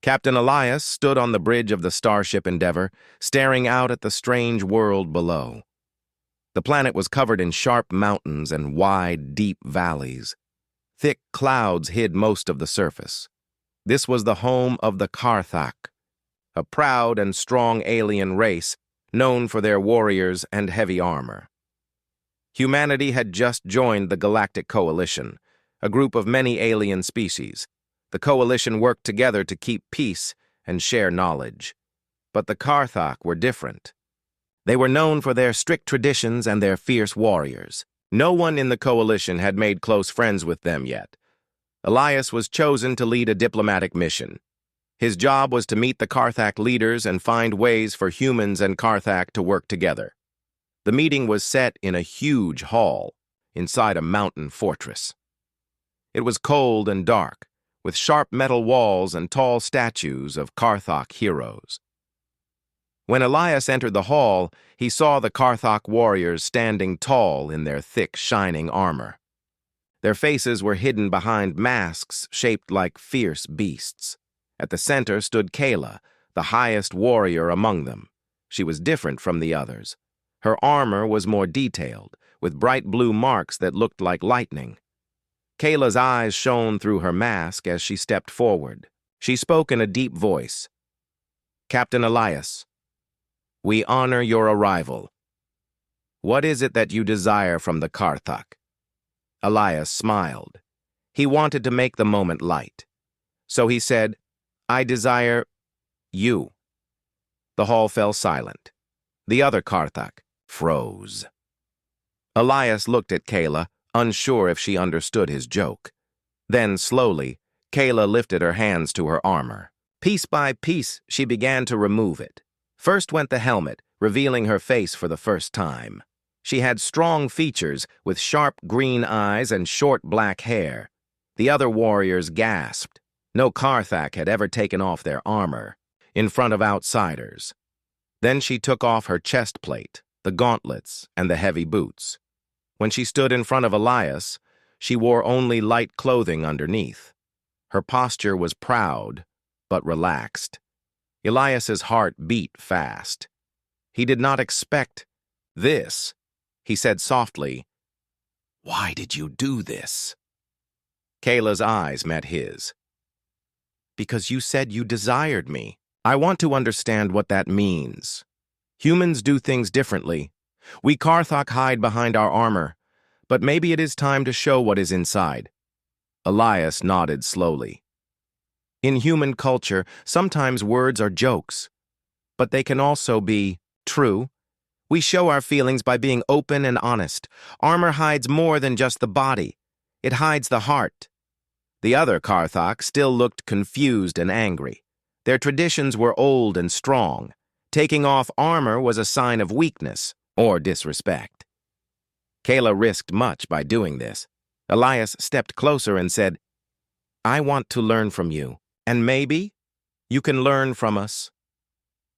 Captain Elias stood on the bridge of the starship Endeavour, staring out at the strange world below. The planet was covered in sharp mountains and wide, deep valleys. Thick clouds hid most of the surface. This was the home of the Karthak, a proud and strong alien race known for their warriors and heavy armor. Humanity had just joined the Galactic Coalition, a group of many alien species. The coalition worked together to keep peace and share knowledge. But the Karthak were different. They were known for their strict traditions and their fierce warriors. No one in the coalition had made close friends with them yet. Elias was chosen to lead a diplomatic mission. His job was to meet the Karthak leaders and find ways for humans and Karthak to work together. The meeting was set in a huge hall inside a mountain fortress. It was cold and dark, with sharp metal walls and tall statues of Karthak heroes. When Elias entered the hall, he saw the Karthak warriors standing tall in their thick, shining armor. Their faces were hidden behind masks shaped like fierce beasts. At the center stood Kayla, the highest warrior among them. She was different from the others. Her armor was more detailed, with bright blue marks that looked like lightning. Kayla's eyes shone through her mask as she stepped forward. She spoke in a deep voice. "Captain Elias, we honor your arrival. What is it that you desire from the Karthak?" Elias smiled. He wanted to make the moment light. So he said, "I desire you." The hall fell silent. The other Karthak froze. Elias looked at Kayla, unsure if she understood his joke. Then, slowly, Kayla lifted her hands to her armor. Piece by piece, she began to remove it. First went the helmet, revealing her face for the first time. She had strong features with sharp green eyes and short black hair. The other warriors gasped. No Karthak had ever taken off their armor in front of outsiders. Then she took off her chest plate, the gauntlets, and the heavy boots. When she stood in front of Elias, she wore only light clothing underneath. Her posture was proud, but relaxed. Elias's heart beat fast. He did not expect this. He said softly, "Why did you do this?" Kayla's eyes met his. "Because you said you desired me. I want to understand what that means. Humans do things differently. We Karthak hide behind our armor, but maybe it is time to show what is inside." Elias nodded slowly. In human culture, sometimes words are jokes, but they can also be true. We show our feelings by being open and honest. Armor hides more than just the body. It hides the heart. The other Karthak still looked confused and angry. Their traditions were old and strong. Taking off armor was a sign of weakness or disrespect. Kayla risked much by doing this. Elias stepped closer and said, "I want to learn from you, and maybe you can learn from us."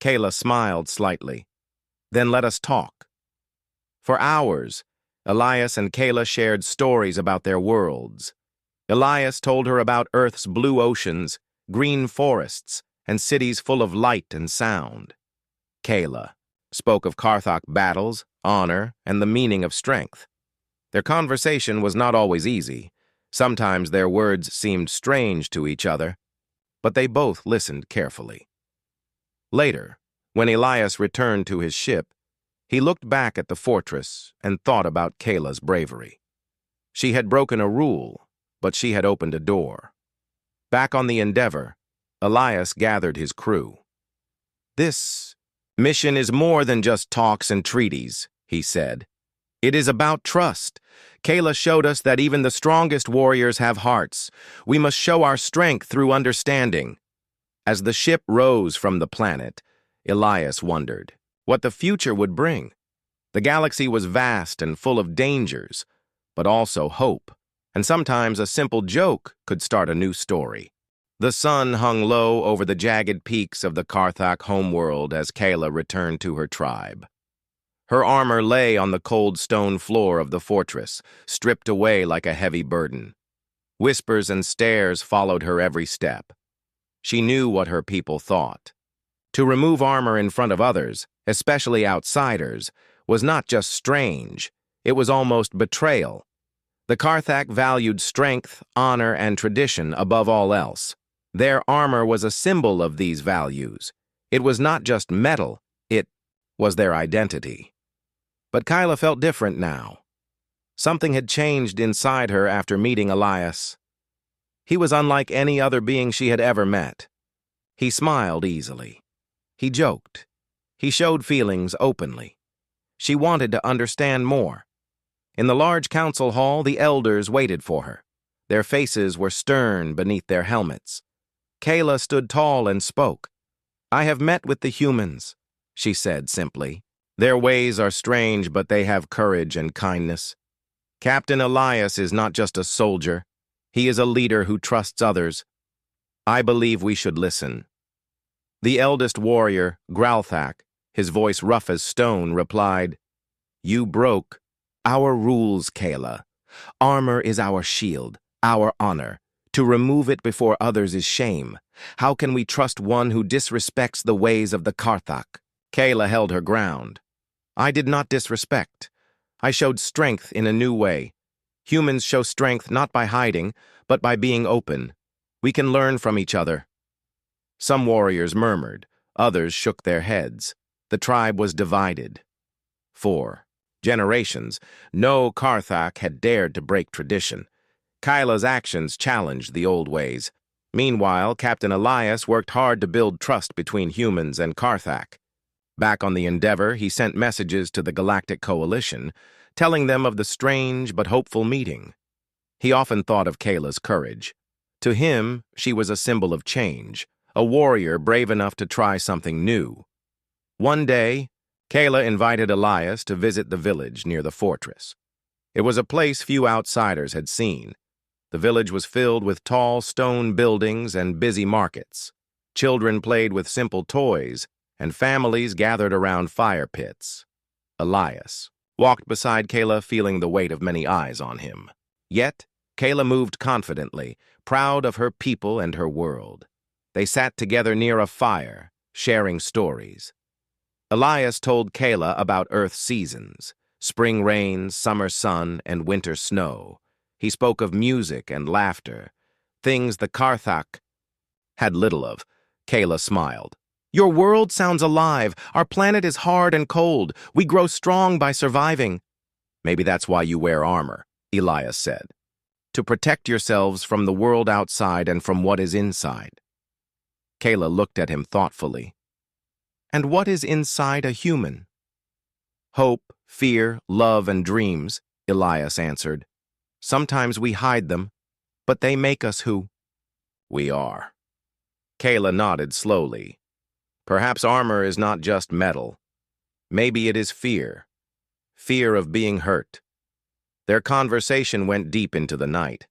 Kayla smiled slightly. "Then let us talk." For hours, Elias and Kayla shared stories about their worlds. Elias told her about Earth's blue oceans, green forests, and cities full of light and sound. Kayla spoke of Karthak battles, honor, and the meaning of strength. Their conversation was not always easy. Sometimes their words seemed strange to each other, but they both listened carefully. Later, when Elias returned to his ship, he looked back at the fortress and thought about Kayla's bravery. She had broken a rule, but she had opened a door. Back on the Endeavour, Elias gathered his crew. "This mission is more than just talks and treaties," he said. "It is about trust. Kayla showed us that even the strongest warriors have hearts. We must show our strength through understanding." As the ship rose from the planet, Elias wondered what the future would bring. The galaxy was vast and full of dangers, but also hope, and sometimes a simple joke could start a new story. The sun hung low over the jagged peaks of the Karthak homeworld as Kayla returned to her tribe. Her armor lay on the cold stone floor of the fortress, stripped away like a heavy burden. Whispers and stares followed her every step. She knew what her people thought. To remove armor in front of others, especially outsiders, was not just strange, it was almost betrayal. The Karthak valued strength, honor, and tradition above all else. Their armor was a symbol of these values. It was not just metal, it was their identity. But Kyla felt different now. Something had changed inside her after meeting Elias. He was unlike any other being she had ever met. He smiled easily. He joked. He showed feelings openly. She wanted to understand more. In the large council hall, the elders waited for her. Their faces were stern beneath their helmets. Kayla stood tall and spoke. "I have met with the humans," she said simply. "Their ways are strange, but they have courage and kindness. Captain Elias is not just a soldier. He is a leader who trusts others. I believe we should listen." The eldest warrior, Gralthak, his voice rough as stone, replied, "You broke our rules, Kayla. Armor is our shield, our honor. To remove it before others is shame. How can we trust one who disrespects the ways of the Karthak?" Kayla held her ground. "I did not disrespect. I showed strength in a new way. Humans show strength not by hiding, but by being open. We can learn from each other." Some warriors murmured, others shook their heads. The tribe was divided. For generations, no Karthak had dared to break tradition. Kyla's actions challenged the old ways. Meanwhile, Captain Elias worked hard to build trust between humans and Karthak. Back on the Endeavor, he sent messages to the Galactic Coalition, telling them of the strange but hopeful meeting. He often thought of Kayla's courage. To him, she was a symbol of change, a warrior brave enough to try something new. One day, Kayla invited Elias to visit the village near the fortress. It was a place few outsiders had seen. The village was filled with tall stone buildings and busy markets. Children played with simple toys, and families gathered around fire pits. Elias walked beside Kayla, feeling the weight of many eyes on him. Yet, Kayla moved confidently, proud of her people and her world. They sat together near a fire, sharing stories. Elias told Kayla about Earth's seasons, spring rains, summer sun, and winter snow. He spoke of music and laughter, things the Karthak had little of. Kayla smiled. "Your world sounds alive. Our planet is hard and cold. We grow strong by surviving." "Maybe that's why you wear armor," Elias said. "To protect yourselves from the world outside and from what is inside." Kayla looked at him thoughtfully. "And what is inside a human?" "Hope, fear, love, and dreams," Elias answered. "Sometimes we hide them, but they make us who we are." Kayla nodded slowly. Perhaps armor is not just metal. Maybe it is fear. Fear of being hurt. Their conversation went deep into the night.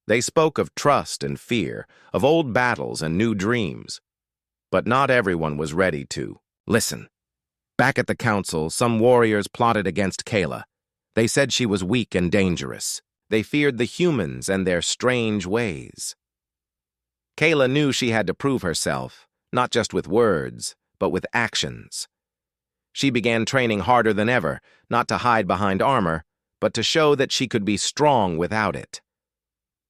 They spoke of trust and fear, of old battles and new dreams. But not everyone was ready to listen. Back at the council, some warriors plotted against Kayla. They said she was weak and dangerous. They feared the humans and their strange ways. Kayla knew she had to prove herself, not just with words, but with actions. She began training harder than ever, not to hide behind armor, but to show that she could be strong without it.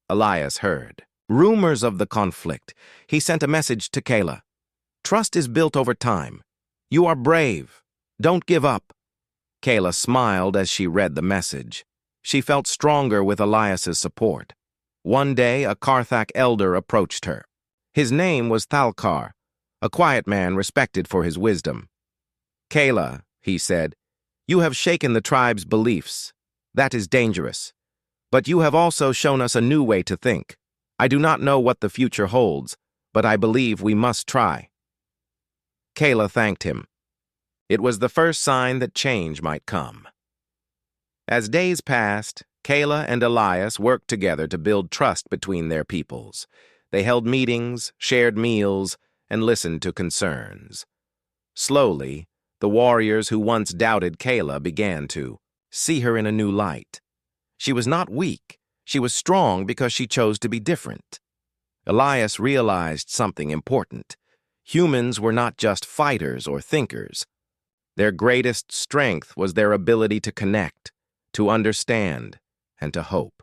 Elias heard rumors of the conflict. He sent a message to Kayla. "Trust is built over time. You are brave. Don't give up." Kayla smiled as she read the message. She felt stronger with Elias's support. One day, a Karthak elder approached her. His name was Thalkar, a quiet man respected for his wisdom. "Kayla," he said, "you have shaken the tribe's beliefs. That is dangerous. But you have also shown us a new way to think. I do not know what the future holds, but I believe we must try." Kayla thanked him. It was the first sign that change might come. As days passed, Kayla and Elias worked together to build trust between their peoples. They held meetings, shared meals, and listened to concerns. Slowly, the warriors who once doubted Kayla began to see her in a new light. She was not weak. She was strong because she chose to be different. Elias realized something important. Humans were not just fighters or thinkers. Their greatest strength was their ability to connect, to understand, and to hope.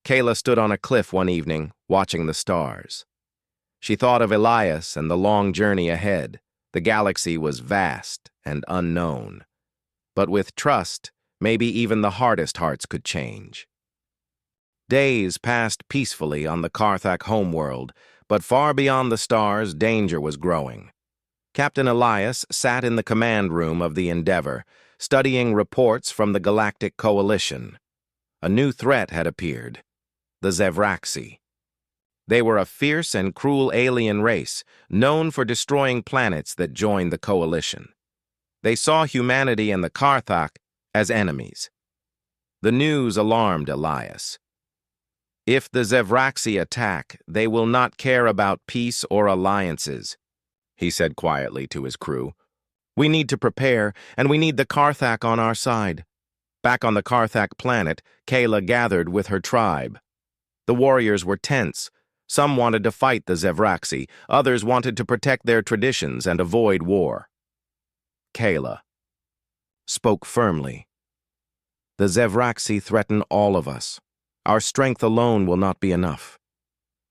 Kayla stood on a cliff one evening, watching the stars. She thought of Elias and the long journey ahead. The galaxy was vast and unknown. But with trust, maybe even the hardest hearts could change. Days passed peacefully on the Karthak homeworld, but far beyond the stars, danger was growing. Captain Elias sat in the command room of the Endeavor, studying reports from the Galactic Coalition. A new threat had appeared: the Zevraxi. They were a fierce and cruel alien race, known for destroying planets that joined the Coalition. They saw humanity and the Karthak as enemies. The news alarmed Elias. If the Zevraxi attack, they will not care about peace or alliances, he said quietly to his crew. We need to prepare, and we need the Karthak on our side. Back on the Karthak planet, Kayla gathered with her tribe. The warriors were tense. Some wanted to fight the Zevraxi, others wanted to protect their traditions and avoid war. Kayla spoke firmly. The Zevraxi threaten all of us. Our strength alone will not be enough.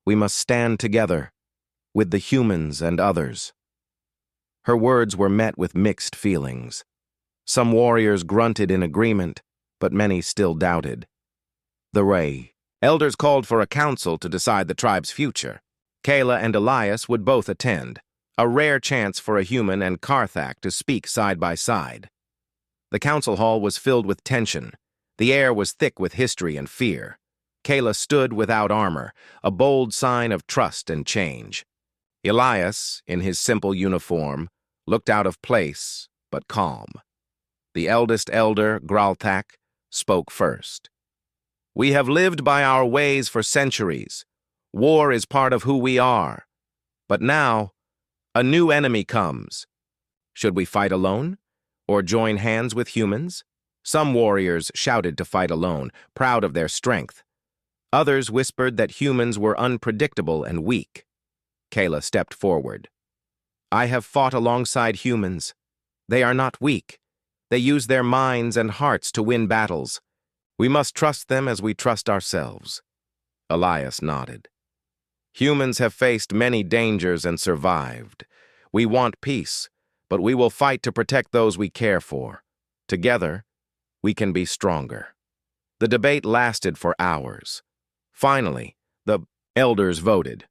We must stand together, with the humans and others. Her words were met with mixed feelings. Some warriors grunted in agreement, but many still doubted. The elders called for a council to decide the tribe's future. Kayla and Elias would both attend, a rare chance for a human and Karthak to speak side by side. The council hall was filled with tension. The air was thick with history and fear. Kayla stood without armor, a bold sign of trust and change. Elias, in his simple uniform, looked out of place, but calm. The eldest elder, Gralthak, spoke first. We have lived by our ways for centuries. War is part of who we are. But now, a new enemy comes. Should we fight alone, or join hands with humans? Some warriors shouted to fight alone, proud of their strength. Others whispered that humans were unpredictable and weak. Kayla stepped forward. I have fought alongside humans. They are not weak. They use their minds and hearts to win battles. We must trust them as we trust ourselves. Elias nodded. Humans have faced many dangers and survived. We want peace, but we will fight to protect those we care for. Together, we can be stronger. The debate lasted for hours. Finally, the elders voted.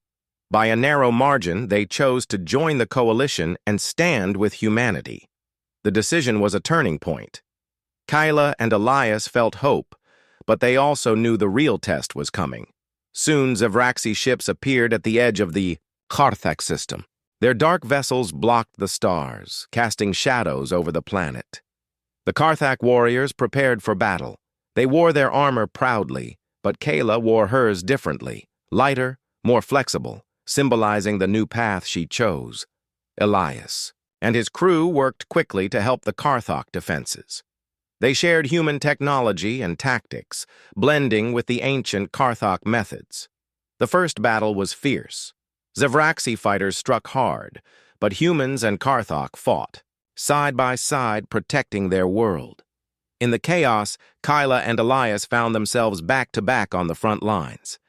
By a narrow margin, they chose to join the coalition and stand with humanity. The decision was a turning point. Kayla and Elias felt hope, but they also knew the real test was coming. Soon, Zevraxi ships appeared at the edge of the Karthak system. Their dark vessels blocked the stars, casting shadows over the planet. The Karthak warriors prepared for battle. They wore their armor proudly, but Kayla wore hers differently, lighter, more flexible, symbolizing the new path she chose. Elias and his crew worked quickly to help the Karthak defenses. They shared human technology and tactics, blending with the ancient Karthak methods. The first battle was fierce. Zevraxi fighters struck hard, but humans and Karthak fought, side by side protecting their world. In the chaos, Kayla and Elias found themselves back-to-back on the front lines.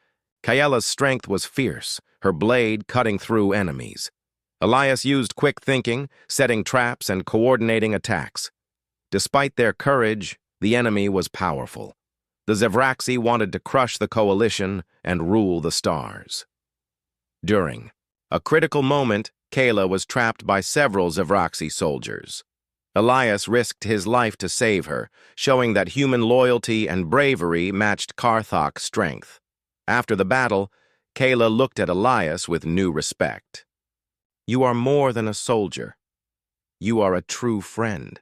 Kayla's strength was fierce, her blade cutting through enemies. Elias used quick thinking, setting traps and coordinating attacks. Despite their courage, the enemy was powerful. The Zevraxi wanted to crush the coalition and rule the stars. During a critical moment, Kayla was trapped by several Zevraxi soldiers. Elias risked his life to save her, showing that human loyalty and bravery matched Karthak's strength. After the battle, Kayla looked at Elias with new respect. You are more than a soldier. You are a true friend.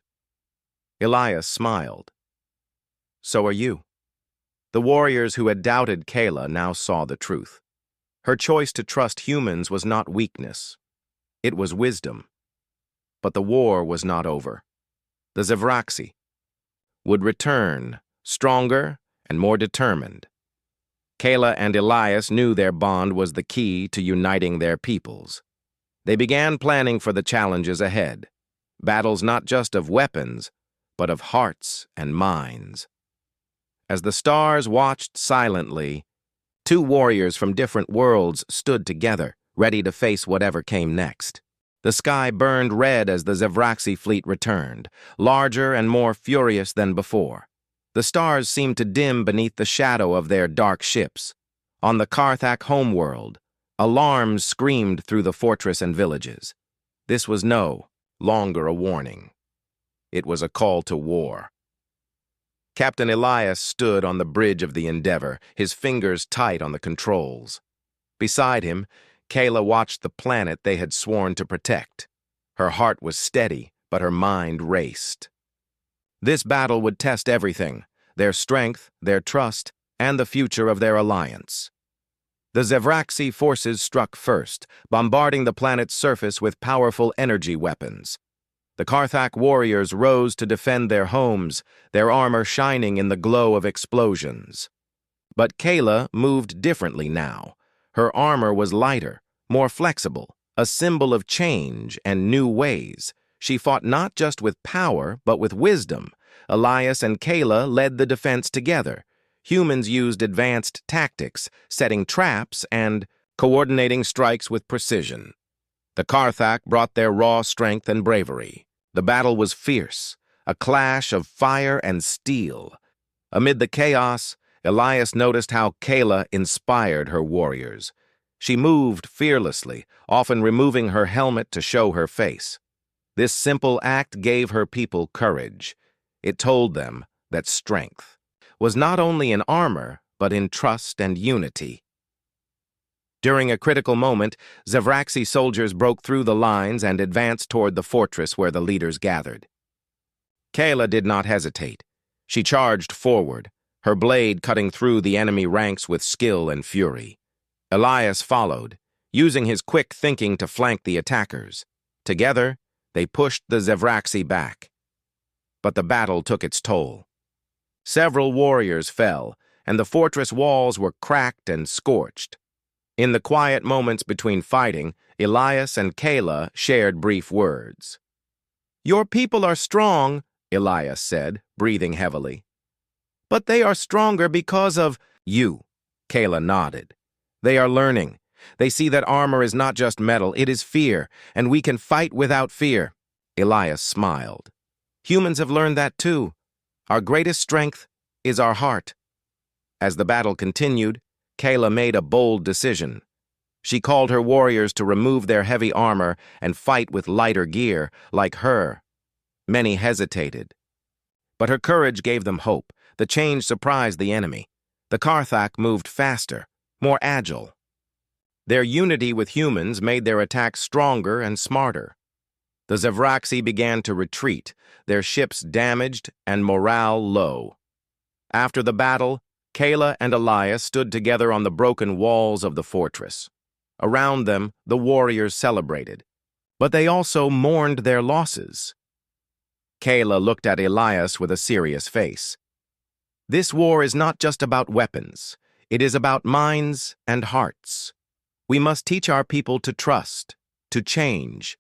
Elias smiled. So are you. The warriors who had doubted Kayla now saw the truth. Her choice to trust humans was not weakness. It was wisdom. But the war was not over. The Zevraxi would return, stronger and more determined. Kayla and Elias knew their bond was the key to uniting their peoples. They began planning for the challenges ahead, battles not just of weapons, but of hearts and minds. As the stars watched silently, two warriors from different worlds stood together, ready to face whatever came next. The sky burned red as the Zavraxi fleet returned, larger and more furious than before. The stars seemed to dim beneath the shadow of their dark ships. On the Karthak homeworld, alarms screamed through the fortress and villages. This was no longer a warning. It was a call to war. Captain Elias stood on the bridge of the Endeavor, his fingers tight on the controls. Beside him, Kayla watched the planet they had sworn to protect. Her heart was steady, but her mind raced. This battle would test everything: their strength, their trust, and the future of their alliance. The Zavraxi forces struck first, bombarding the planet's surface with powerful energy weapons. The Karthak warriors rose to defend their homes, their armor shining in the glow of explosions. But Kayla moved differently now. Her armor was lighter, more flexible, a symbol of change and new ways. She fought not just with power, but with wisdom. Elias and Kayla led the defense together. Humans used advanced tactics, setting traps and coordinating strikes with precision. The Karthak brought their raw strength and bravery. The battle was fierce, a clash of fire and steel. Amid the chaos, Elias noticed how Kayla inspired her warriors. She moved fearlessly, often removing her helmet to show her face. This simple act gave her people courage. It told them that strength was not only in armor, but in trust and unity. During a critical moment, Zavraxi soldiers broke through the lines and advanced toward the fortress where the leaders gathered. Kayla did not hesitate. She charged forward, her blade cutting through the enemy ranks with skill and fury. Elias followed, using his quick thinking to flank the attackers. Together, they pushed the Zavraxi back. But the battle took its toll. Several warriors fell, and the fortress walls were cracked and scorched. In the quiet moments between fighting, Elias and Kayla shared brief words. "Your people are strong," Elias said, breathing heavily. "But they are stronger because of you," Kayla nodded. "They are learning. They see that armor is not just metal, it is fear, and we can fight without fear." Elias smiled. "Humans have learned that too. Our greatest strength is our heart." As the battle continued, Kayla made a bold decision. She called her warriors to remove their heavy armor and fight with lighter gear, like her. Many hesitated. But her courage gave them hope. The change surprised the enemy. The Karthak moved faster, more agile. Their unity with humans made their attacks stronger and smarter. The Zavraxi began to retreat, their ships damaged and morale low. After the battle, Kayla and Elias stood together on the broken walls of the fortress. Around them, the warriors celebrated, but they also mourned their losses. Kayla looked at Elias with a serious face. "This war is not just about weapons. It is about minds and hearts. We must teach our people to trust, to change."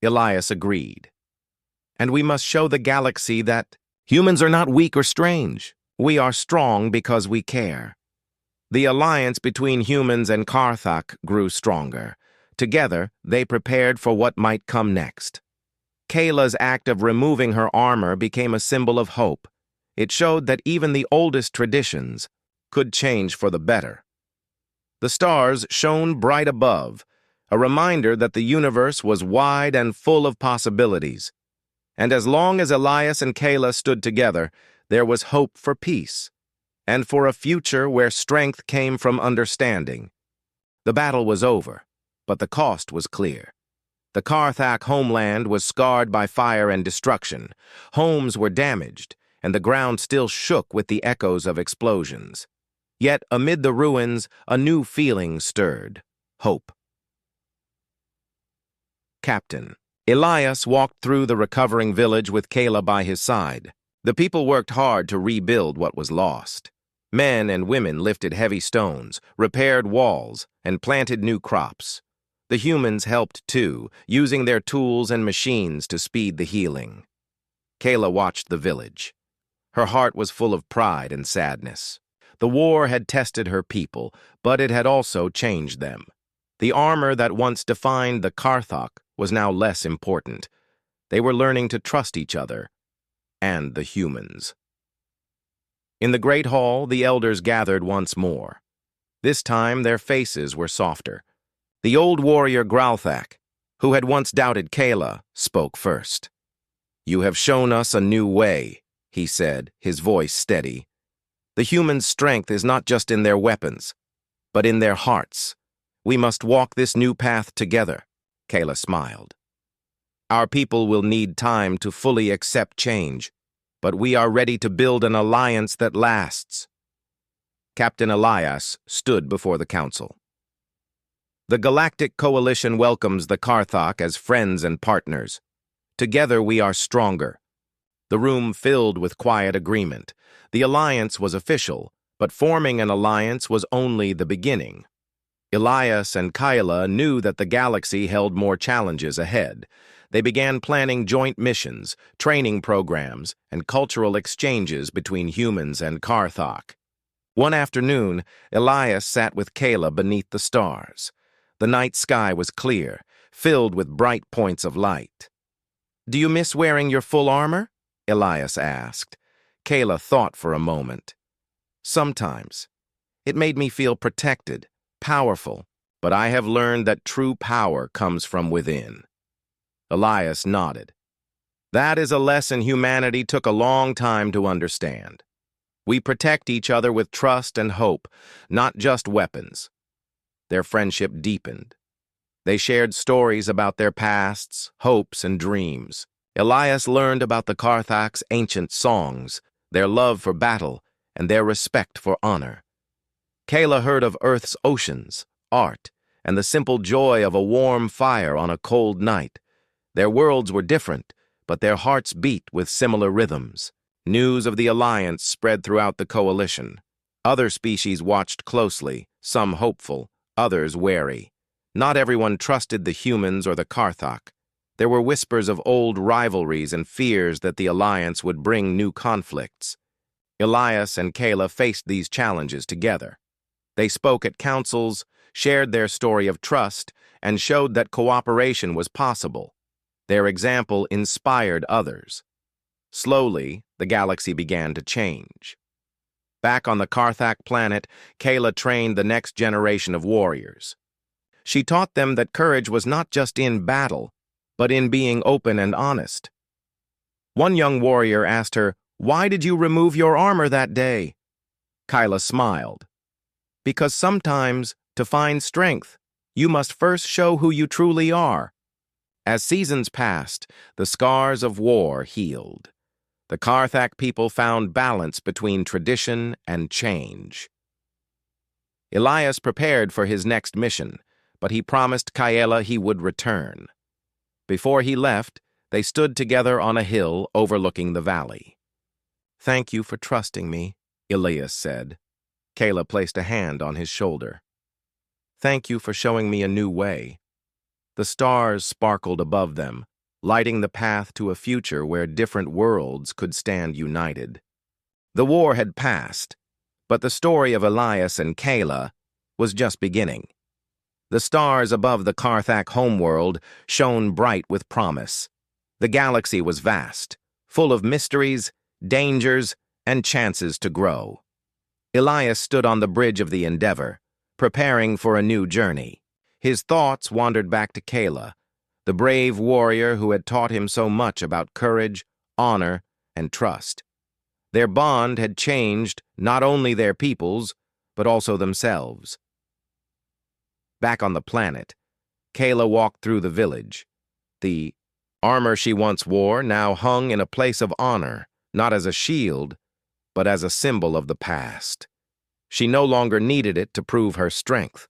Elias agreed. "And we must show the galaxy that humans are not weak or strange. We are strong because we care." The alliance between humans and Karthak grew stronger. Together, they prepared for what might come next. Kayla's act of removing her armor became a symbol of hope. It showed that even the oldest traditions could change for the better. The stars shone bright above, a reminder that the universe was wide and full of possibilities. And as long as Elias and Kayla stood together, there was hope for peace, and for a future where strength came from understanding. The battle was over, but the cost was clear. The Karthak homeland was scarred by fire and destruction. Homes were damaged, and the ground still shook with the echoes of explosions. Yet amid the ruins, a new feeling stirred: hope. Captain Elias walked through the recovering village with Kayla by his side. The people worked hard to rebuild what was lost. Men and women lifted heavy stones, repaired walls, and planted new crops. The humans helped too, using their tools and machines to speed the healing. Kayla watched the village. Her heart was full of pride and sadness. The war had tested her people, but it had also changed them. The armor that once defined the Karthok was now less important. They were learning to trust each other and the humans. In the great hall, the elders gathered once more. This time, their faces were softer. The old warrior Gralthak, who had once doubted Kayla, spoke first. "You have shown us a new way," he said, his voice steady. "The humans' strength is not just in their weapons, but in their hearts. We must walk this new path together." Kayla smiled. "Our people will need time to fully accept change, but we are ready to build an alliance that lasts." Captain Elias stood before the council. "The Galactic Coalition welcomes the Karthok as friends and partners. Together we are stronger." The room filled with quiet agreement. The alliance was official, but forming an alliance was only the beginning. Elias and Kyla knew that the galaxy held more challenges ahead. They began planning joint missions, training programs, and cultural exchanges between humans and Karthok. One afternoon, Elias sat with Kayla beneath the stars. The night sky was clear, filled with bright points of light. "Do you miss wearing your full armor?" Elias asked. Kayla thought for a moment. "Sometimes. It made me feel protected, powerful, but I have learned that true power comes from within." Elias nodded. "That is a lesson humanity took a long time to understand. We protect each other with trust and hope, not just weapons." Their friendship deepened. They shared stories about their pasts, hopes, and dreams. Elias learned about the Karthak's ancient songs, their love for battle, and their respect for honor. Kayla heard of Earth's oceans, art, and the simple joy of a warm fire on a cold night. Their worlds were different, but their hearts beat with similar rhythms. News of the alliance spread throughout the coalition. Other species watched closely, some hopeful, others wary. Not everyone trusted the humans or the Karthok. There were whispers of old rivalries and fears that the alliance would bring new conflicts. Elias and Kayla faced these challenges together. They spoke at councils, shared their story of trust, and showed that cooperation was possible. Their example inspired others. Slowly, the galaxy began to change. Back on the Karthak planet, Kayla trained the next generation of warriors. She taught them that courage was not just in battle, but in being open and honest. One young warrior asked her, "Why did you remove your armor that day?" Kyla smiled. "Because sometimes, to find strength, you must first show who you truly are." As seasons passed, the scars of war healed. The Karthak people found balance between tradition and change. Elias prepared for his next mission, but he promised Kayla he would return. Before he left, they stood together on a hill overlooking the valley. "Thank you for trusting me," Elias said. Kayla placed a hand on his shoulder. "Thank you for showing me a new way." The stars sparkled above them, lighting the path to a future where different worlds could stand united. The war had passed, but the story of Elias and Kayla was just beginning. The stars above the Karthak homeworld shone bright with promise. The galaxy was vast, full of mysteries, dangers, and chances to grow. Elias stood on the bridge of the Endeavor, preparing for a new journey. His thoughts wandered back to Kayla, the brave warrior who had taught him so much about courage, honor, and trust. Their bond had changed not only their peoples, but also themselves. Back on the planet, Kayla walked through the village. The armor she once wore now hung in a place of honor, not as a shield, but as a symbol of the past. She no longer needed it to prove her strength.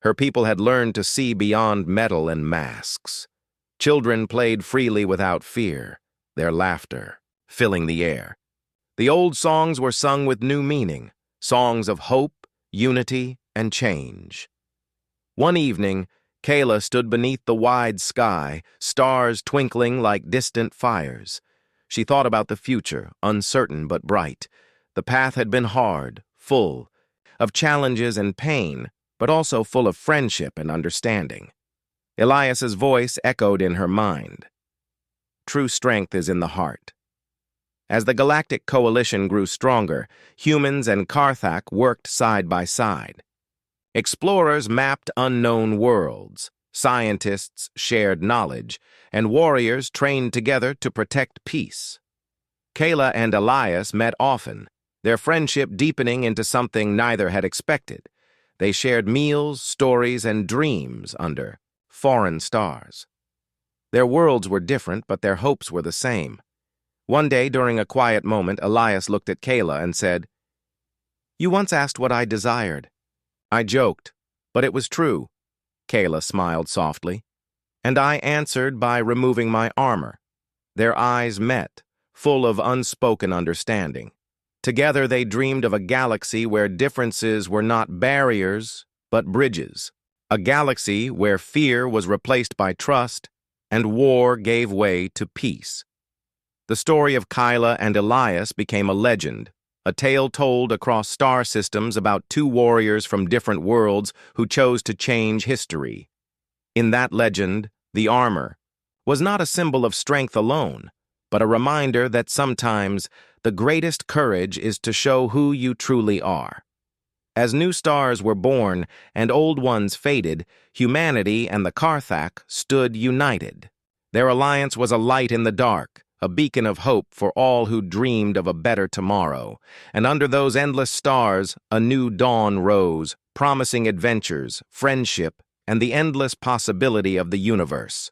Her people had learned to see beyond metal and masks. Children played freely without fear, their laughter filling the air. The old songs were sung with new meaning, songs of hope, unity, and change. One evening, Kayla stood beneath the wide sky, stars twinkling like distant fires. She thought about the future, uncertain but bright. The path had been hard, full of challenges and pain, but also full of friendship and understanding. Elias's voice echoed in her mind. True strength is in the heart. As the Galactic Coalition grew stronger, humans and Karthak worked side by side. Explorers mapped unknown worlds, scientists shared knowledge, and warriors trained together to protect peace. Kayla and Elias met often, their friendship deepening into something neither had expected. They shared meals, stories, and dreams under foreign stars. Their worlds were different, but their hopes were the same. One day, during a quiet moment, Elias looked at Kayla and said, "You once asked what I desired." I joked, but it was true. Kayla smiled softly, and I answered by removing my armor. Their eyes met, full of unspoken understanding. Together they dreamed of a galaxy where differences were not barriers, but bridges. A galaxy where fear was replaced by trust, and war gave way to peace. The story of Kayla and Elias became a legend, a tale told across star systems about two warriors from different worlds who chose to change history. In that legend, the armor was not a symbol of strength alone, but a reminder that sometimes the greatest courage is to show who you truly are. As new stars were born and old ones faded, humanity and the Karthak stood united. Their alliance was a light in the dark, a beacon of hope for all who dreamed of a better tomorrow. And under those endless stars, a new dawn rose, promising adventures, friendship, and the endless possibility of the universe.